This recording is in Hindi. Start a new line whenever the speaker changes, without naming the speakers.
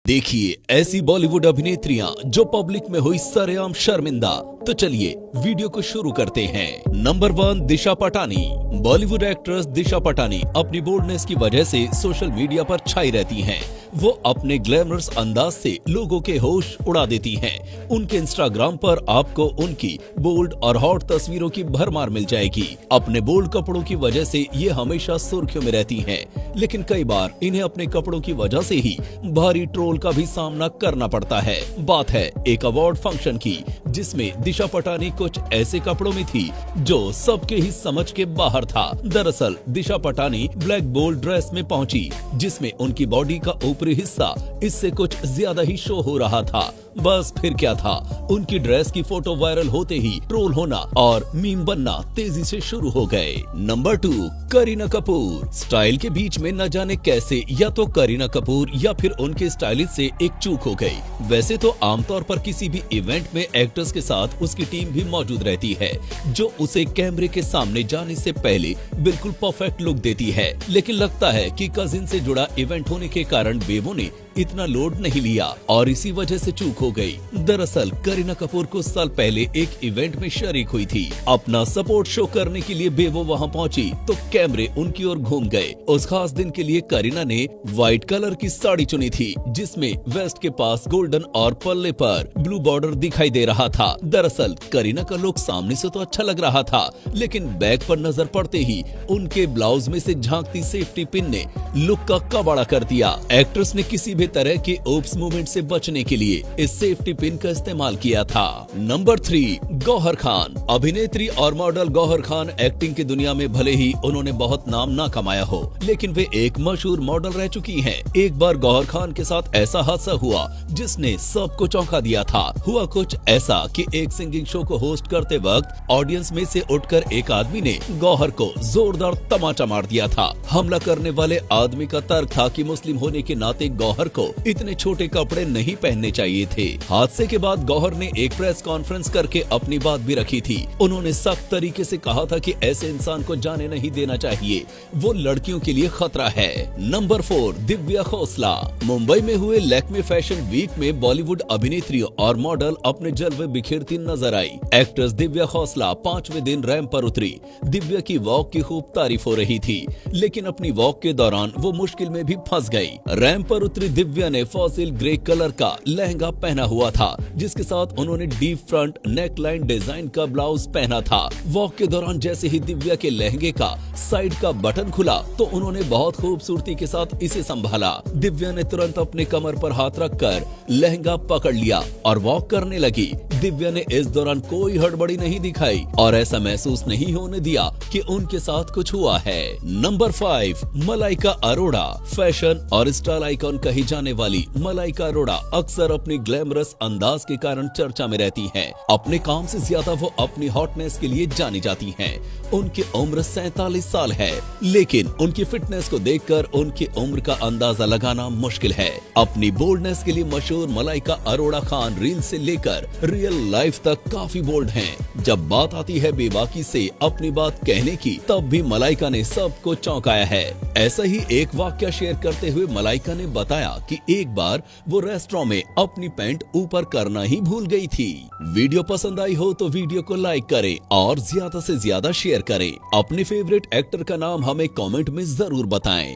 देखिए ऐसी बॉलीवुड अभिनेत्रियां जो पब्लिक में हुई सरेआम शर्मिंदा। तो चलिए वीडियो को शुरू करते हैं। नंबर 1, दिशा पटानी। बॉलीवुड एक्ट्रेस दिशा पटानी अपनी बोल्डनेस की वजह से सोशल मीडिया पर छाई रहती हैं। वो अपने ग्लैमरस अंदाज से लोगों के होश उड़ा देती हैं। उनके इंस्टाग्राम पर आपको उनकी बोल्ड और हॉट तस्वीरों की भरमार मिल जाएगी। अपने बोल्ड कपड़ों की वजह से ये हमेशा सुर्खियों में रहती हैं, लेकिन कई बार इन्हें अपने कपड़ों की वजह से ही भारी ट्रोल का भी सामना करना पड़ता है। बात है एक अवार्ड फंक्शन की, जिसमें दिशा पटानी कुछ ऐसे कपड़ों में थी जो सबके ही समझ के बाहर था। दरअसल दिशा पटानी ब्लैक बोल्ड ड्रेस में पहुंची, जिसमें उनकी बॉडी का ऊपरी हिस्सा इससे कुछ ज्यादा ही शो हो रहा था। बस फिर क्या था, उनकी ड्रेस की फोटो वायरल होते ही ट्रोल होना और मीम बनना तेजी से शुरू हो गए। नंबर 2, करीना कपूर। स्टाइल के बीच में न जाने कैसे या तो करीना कपूर या फिर उनके स्टाइलिस्ट से एक चूक हो गई। वैसे तो आमतौर पर किसी भी इवेंट में एक्टर्स के साथ उसकी टीम भी मौजूद रहती है, जो उसे कैमरे के सामने जाने से पहले बिल्कुल परफेक्ट लुक देती है। लेकिन लगता है कि कजिन से जुड़ा इवेंट होने के कारण बेबो ने इतना लोड नहीं लिया और इसी वजह से चूक हो गई। दरअसल करीना कपूर कुछ साल पहले एक इवेंट में शरीक हुई थी। अपना सपोर्ट शो करने के लिए बेबो वहां पहुंची तो कैमरे उनकी ओर घूम गए। उस खास दिन के लिए करीना ने व्हाइट कलर की साड़ी चुनी थी, जिसमें वेस्ट के पास गोल्डन और पल्ले पर ब्लू बॉर्डर दिखाई दे रहा था। दरअसल करीना का लुक सामने से तो अच्छा लग रहा था, लेकिन बैक पर नजर पड़ते ही उनके ब्लाउज में से झांकती सेफ्टी पिन ने लुक का कबाड़ा कर दिया। एक्ट्रेस ने किसी भी तरह के ओप्स मूवमेंट से बचने के लिए इस सेफ्टी पिन का इस्तेमाल किया था। नंबर 3, गौहर खान। अभिनेत्री और मॉडल गौहर खान एक्टिंग की दुनिया में भले ही उन्होंने बहुत नाम ना कमाया हो, लेकिन वे एक मशहूर मॉडल रह चुकी हैं। एक बार गौहर खान के साथ ऐसा हादसा हुआ जिसने सबको चौंका दिया था। हुआ कुछ ऐसा कि एक सिंगिंग शो को होस्ट करते वक्त ऑडियंस में से उठकर एक आदमी ने गौहर को जोरदार तमाचा मार दिया था। हमला करने वाले आदमी का तर्क था कि मुस्लिम होने के नाते गौहर को इतने छोटे कपड़े नहीं पहनने चाहिए थे। हादसे के बाद गौहर ने एक प्रेस कॉन्फ्रेंस करके अपनी बात भी रखी थी। उन्होंने सख्त तरीके से कहा था कि ऐसे इंसान को जाने नहीं देना चाहिए, वो लड़कियों के लिए खतरा है। नंबर 4, दिव्या खोसला। मुंबई में हुए लैक्मे फैशन वीक में बॉलीवुड अभिनेत्री और मॉडल अपने जलवे बिखेरती नजर आई। एक्ट्रेस दिव्या खोसला 5वें दिन रैंप पर उतरी। दिव्या की वॉक की खूब तारीफ हो रही थी, लेकिन अपनी वॉक के दौरान वो मुश्किल में भी फंस गई। रैंप पर उतरी दिव्या ने फॉसिल ग्रे कलर का लहंगा पहना हुआ था, जिसके साथ उन्होंने deep front neck line design का ब्लाउज पहना था। वॉक के दौरान जैसे ही दिव्या के लहंगे का साइड का बटन खुला तो उन्होंने बहुत खूबसूरती के साथ इसे संभाला। दिव्या ने तुरंत अपने कमर पर हाथ रखकर लहंगा पकड़ लिया और वॉक करने लगी। दिव्या ने इस दौरान कोई हड़बड़ी नहीं दिखाई और ऐसा महसूस नहीं होने दिया कि उनके साथ कुछ हुआ है। नंबर 5, मलाइका अरोड़ा। फैशन और स्टाइल आइकॉन कही जाने वाली मलाइका अरोड़ा अक्सर अपनी ग्लैमरस अंदाज के कारण चर्चा में रहती हैं। अपने काम से ज्यादा वो अपनी हॉटनेस के लिए जानी जाती हैं। उनकी उम्र 47 साल है, लेकिन उनकी फिटनेस को देखकर उनकी उम्र का अंदाजा लगाना मुश्किल है। अपनी बोल्डनेस के लिए मशहूर मलाइका अरोड़ा खान रील से लेकर रियल लाइफ तक काफी बोल्ड हैं। जब बात आती है बेबाकी से अपनी बात कहने की, तब भी मलाइका ने सबको चौंकाया है। ऐसा ही एक वाक्य शेयर करते हुए मलाइका ने बताया कि एक बार वो रेस्टोरेंट में अपनी पैंट ऊपर करना ही भूल गई थी। वीडियो पसंद आई हो तो वीडियो को लाइक करें और ज्यादा से ज्यादा शेयर करें। अपने फेवरेट एक्टर का नाम हमें कमेंट में जरूर बताएं।